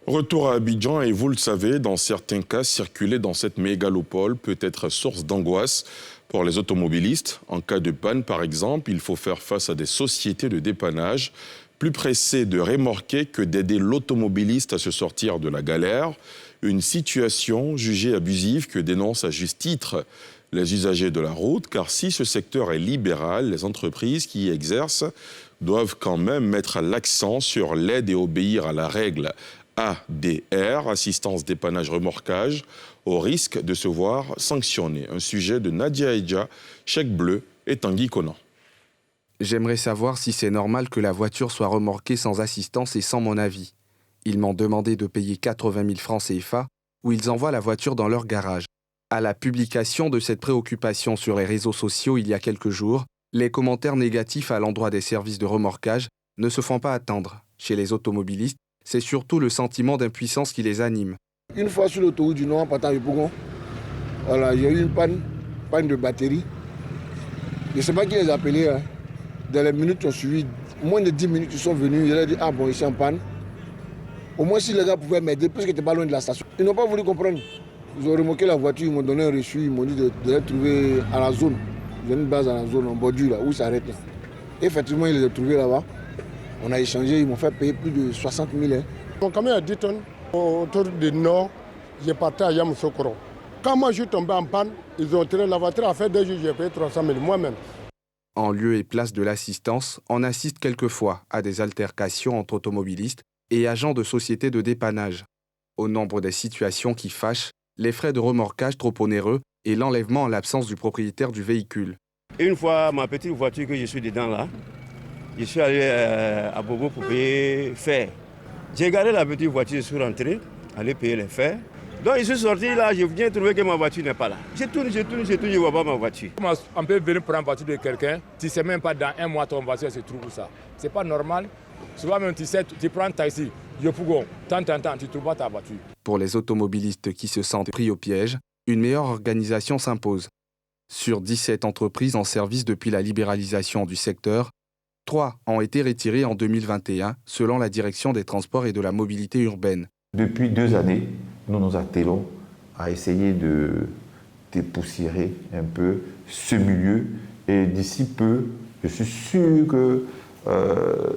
Retour à Abidjan et vous le savez, dans certains cas, circuler dans cette mégalopole peut être source d'angoisse pour les automobilistes. En cas de panne, par exemple, il faut faire face à des sociétés de dépannage plus pressées de remorquer que d'aider l'automobiliste à se sortir de la galère. Une situation jugée abusive que dénoncent à juste titre les usagers de la route, car si ce secteur est libéral, les entreprises qui y exercent doivent quand même mettre l'accent sur l'aide et obéir à la règle ADR, assistance dépannage remorquage, au risque de se voir sanctionner. Un sujet de Nadia Eidja, Chèque Bleu et Tanguy Conan. J'aimerais savoir si c'est normal que la voiture soit remorquée sans assistance et sans mon avis. Ils m'ont demandé de payer 80 000 francs CFA ou ils envoient la voiture dans leur garage. À la publication de cette préoccupation sur les réseaux sociaux il y a quelques jours, les commentaires négatifs à l'endroit des services de remorquage ne se font pas attendre. Chez les automobilistes, c'est surtout le sentiment d'impuissance qui les anime. Une fois sur l'autoroute du Nord, en partant du Pougon, voilà, j'ai eu une panne de batterie. Je ne sais pas qui les a appelés. Hein. Dans les minutes qui ont suivi, moins de 10 minutes, ils sont venus. Ils ont dit, ah bon, ici en panne. Au moins, si les gars pouvaient m'aider, puisque n'était pas loin de la station. Ils n'ont pas voulu comprendre. Ils ont remorqué la voiture, ils m'ont donné un reçu, ils m'ont dit de les trouver à la zone. Ils ont une base à la zone, en bordure, là, où ça arrête. Là. Et effectivement, ils les ont trouvés là-bas. On a échangé, ils m'ont fait payer plus de 60 000. Hein. Mon camion a 10 tonnes. Autour du Nord, j'ai parti à Yamoussoukro. Quand moi je suis tombé en panne, ils ont tiré la voiture à faire 2 jours, j'ai payé 300 000 moi-même. En lieu et place de l'assistance, on assiste quelquefois à des altercations entre automobilistes et agents de sociétés de dépannage. Au nombre des situations qui fâchent, les frais de remorquage trop onéreux et l'enlèvement en l'absence du propriétaire du véhicule. Une fois, ma petite voiture que je suis dedans là, je suis allé à Bobo pour payer fer. J'ai gardé la petite voiture, je suis rentré, aller payer les fers. Donc je suis sorti là, je viens trouver que ma voiture n'est pas là. Je tourne, je ne vois pas ma voiture. Comment on peut venir prendre la voiture de quelqu'un, tu ne sais même pas dans un mois ton voiture se trouve où ça. Ce n'est pas normal. Souvent même tu sais, tu prends un taxi, tu ne trouves pas ta voiture. Pour les automobilistes qui se sentent pris au piège, une meilleure organisation s'impose. Sur 17 entreprises en service depuis la libéralisation du secteur, 3 ont été retirées en 2021, selon la direction des transports et de la mobilité urbaine. Depuis 2 années, nous nous attelons à essayer de dépoussiérer un peu ce milieu. Et d'ici peu, je suis sûr que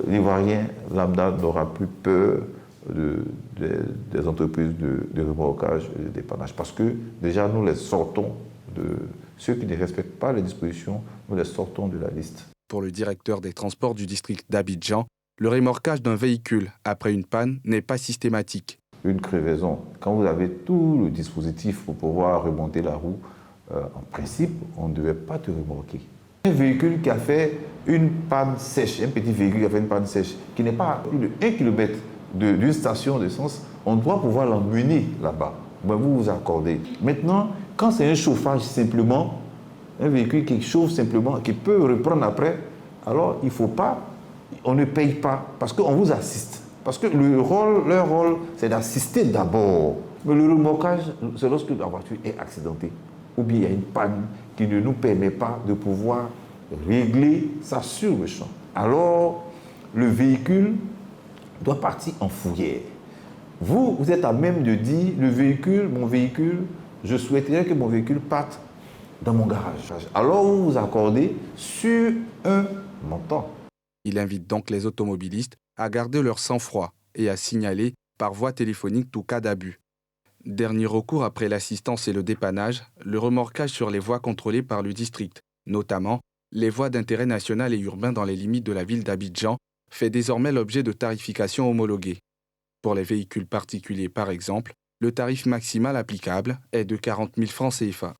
l'Ivoirien lambda n'aura plus peur des entreprises de remorquage et de dépannage. Parce que déjà, nous les sortons de ceux qui ne respectent pas les dispositions, nous les sortons de la liste. Pour le directeur des transports du district d'Abidjan, le remorquage d'un véhicule après une panne n'est pas systématique. Une crevaison, quand vous avez tout le dispositif pour pouvoir remonter la roue, en principe, on ne devait pas te remorquer. Un véhicule qui a fait une panne sèche, un petit véhicule qui a fait une panne sèche, qui n'est pas à plus de 1 km d'une station d'essence, on doit pouvoir l'emmener là-bas. Ben, vous vous accordez. Maintenant, quand c'est un chauffage simplement, un véhicule qui chauffe simplement, qui peut reprendre après, alors il ne faut pas, on ne paye pas, parce qu'on vous assiste. Parce que leur rôle, c'est d'assister d'abord. Mais le remorquage, c'est lorsque la voiture est accidentée, ou bien il y a une panne qui ne nous permet pas de pouvoir régler ça sur le champ. Alors, le véhicule doit partir en fourrière. Vous êtes à même de dire, mon véhicule, je souhaiterais que mon véhicule parte dans mon garage. Alors, vous vous accordez sur un montant. Il invite donc les automobilistes à garder leur sang-froid et à signaler par voie téléphonique tout cas d'abus. Dernier recours après l'assistance et le dépannage, le remorquage sur les voies contrôlées par le district, notamment les voies d'intérêt national et urbain dans les limites de la ville d'Abidjan, fait désormais l'objet de tarifications homologuées. Pour les véhicules particuliers par exemple, le tarif maximal applicable est de 40 000 francs CFA.